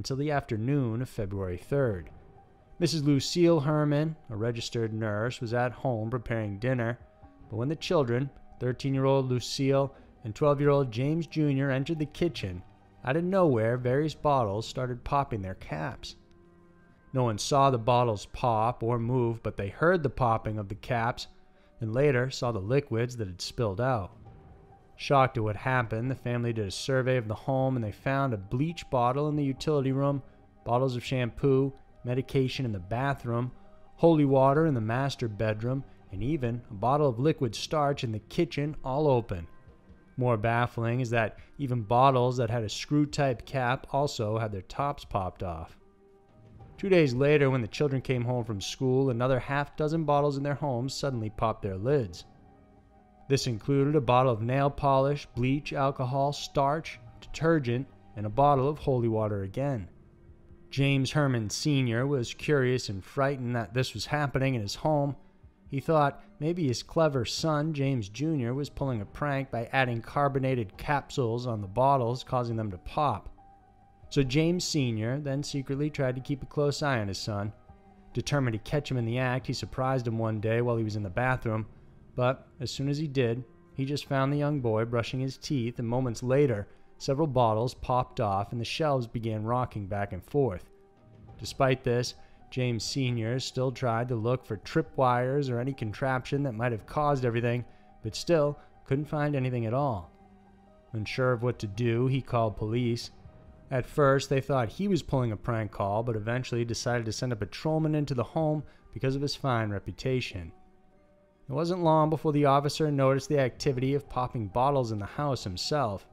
until the afternoon of February 3rd. Mrs. Lucille Herman, a registered nurse, was at home preparing dinner, but when the children, 13-year-old Lucille and 12-year-old James Jr., entered the kitchen, out of nowhere, various bottles started popping their caps. No one saw the bottles pop or move, but they heard the popping of the caps and later saw the liquids that had spilled out. Shocked at what happened, the family did a survey of the home and they found a bleach bottle in the utility room, bottles of shampoo, medication in the bathroom, holy water in the master bedroom, and even a bottle of liquid starch in the kitchen, all open. More baffling is that even bottles that had a screw-type cap also had their tops popped off. 2 days later, when the children came home from school, another half-dozen bottles in their homes suddenly popped their lids. This included a bottle of nail polish, bleach, alcohol, starch, detergent, and a bottle of holy water again. James Herman Sr. was curious and frightened that this was happening in his home. He thought maybe his clever son, James Jr., was pulling a prank by adding carbonated capsules on the bottles, causing them to pop. So James Sr. then secretly tried to keep a close eye on his son. Determined to catch him in the act, he surprised him one day while he was in the bathroom, but as soon as he did, he just found the young boy brushing his teeth, and moments later, several bottles popped off and the shelves began rocking back and forth. Despite this, James Sr. still tried to look for tripwires or any contraption that might have caused everything, but still couldn't find anything at all. Unsure of what to do, he called police. At first, they thought he was pulling a prank call, but eventually decided to send a patrolman into the home because of his fine reputation. It wasn't long before the officer noticed the activity of popping bottles in the house himself.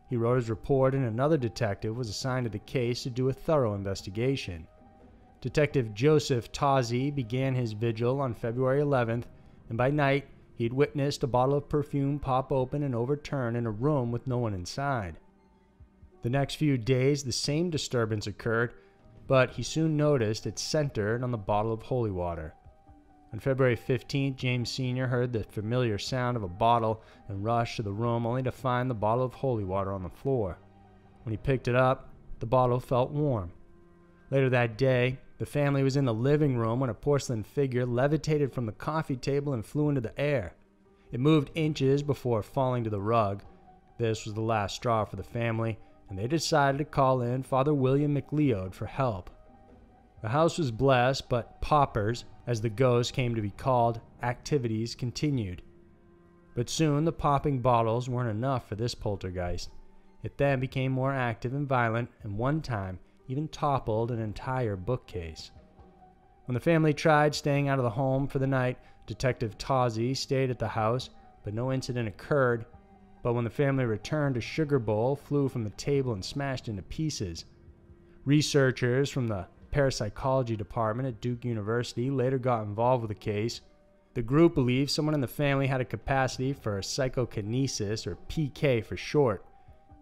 He wrote his report and another detective was assigned to the case to do a thorough investigation. Detective Joseph Tozzi began his vigil on February 11th, and by night he had witnessed a bottle of perfume pop open and overturn in a room with no one inside. The next few days the same disturbance occurred, but he soon noticed it centered on the bottle of holy water. On February 15th, James Sr. heard the familiar sound of a bottle and rushed to the room only to find the bottle of holy water on the floor. When he picked it up, the bottle felt warm. Later that day, the family was in the living room when a porcelain figure levitated from the coffee table and flew into the air. It moved inches before falling to the rug. This was the last straw for the family, and they decided to call in Father William McLeod for help. The house was blessed, but paupers, as the ghost came to be called, activities continued. But soon the popping bottles weren't enough for this poltergeist. It then became more active and violent, and one time even toppled an entire bookcase. When the family tried staying out of the home for the night, Detective Tozzi stayed at the house, but no incident occurred. But when the family returned, a sugar bowl flew from the table and smashed into pieces. Researchers from the parapsychology department at Duke University later got involved with the case. The group believed someone in the family had a capacity for psychokinesis, or PK for short.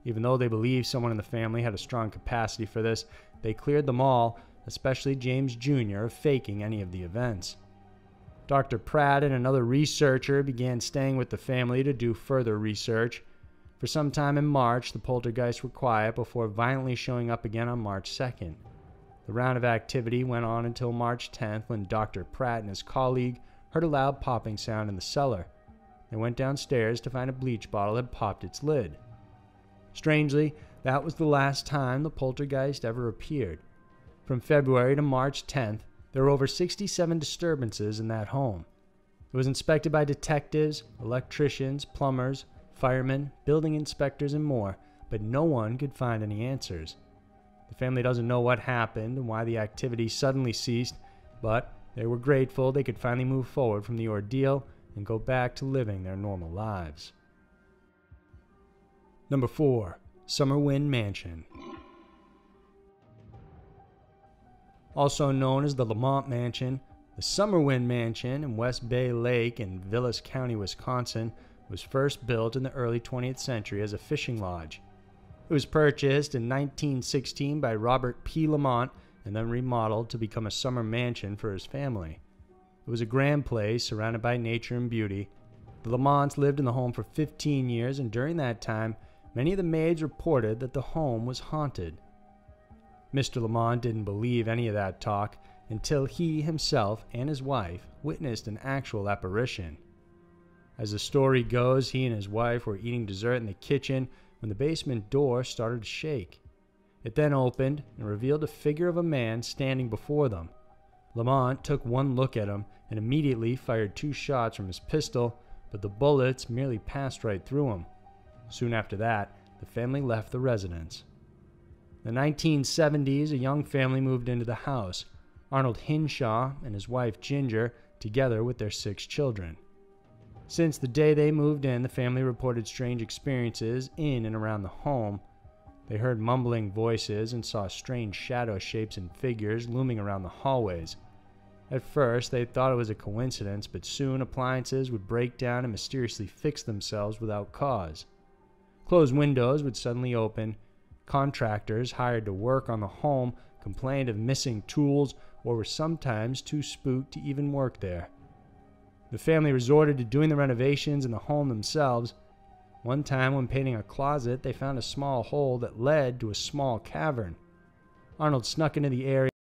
Even though they believed someone in the family had a strong capacity for this, they cleared them all, especially James Jr., of faking any of the events. Dr. Pratt and another researcher began staying with the family to do further research. For some time in March, the poltergeists were quiet before violently showing up again on March 2nd. The round of activity went on until March 10th when Dr. Pratt and his colleague heard a loud popping sound in the cellar. They went downstairs to find a bleach bottle had popped its lid. Strangely, that was the last time the poltergeist ever appeared. From February to March 10th, there were over 67 disturbances in that home. It was inspected by detectives, electricians, plumbers, firemen, building inspectors, and more, but no one could find any answers. The family doesn't know what happened and why the activity suddenly ceased, but they were grateful they could finally move forward from the ordeal and go back to living their normal lives. Number 4. Summerwind Mansion. Also known as the Lamont Mansion, the Summerwind Mansion in West Bay Lake in Vilas County, Wisconsin, was first built in the early 20th century as a fishing lodge. It was purchased in 1916 by Robert P. Lamont and then remodeled to become a summer mansion for his family. It was a grand place surrounded by nature and beauty. The Lamonts lived in the home for 15 years, and during that time, many of the maids reported that the home was haunted. Mr. Lamont didn't believe any of that talk until he himself and his wife witnessed an actual apparition. As the story goes, he and his wife were eating dessert in the kitchen when the basement door started to shake. It then opened and revealed a figure of a man standing before them. Lamont took one look at him and immediately fired 2 shots from his pistol, but the bullets merely passed right through him. Soon after that, the family left the residence. In the 1970s, a young family moved into the house, Arnold Hinshaw and his wife Ginger, together with their 6 children. Since the day they moved in, the family reported strange experiences in and around the home. They heard mumbling voices and saw strange shadow shapes and figures looming around the hallways. At first, they thought it was a coincidence, but soon appliances would break down and mysteriously fix themselves without cause. Closed windows would suddenly open. Contractors hired to work on the home complained of missing tools or were sometimes too spooked to even work there. The family resorted to doing the renovations in the home themselves. One time, when painting a closet, they found a small hole that led to a small cavern. Arnold snuck into the area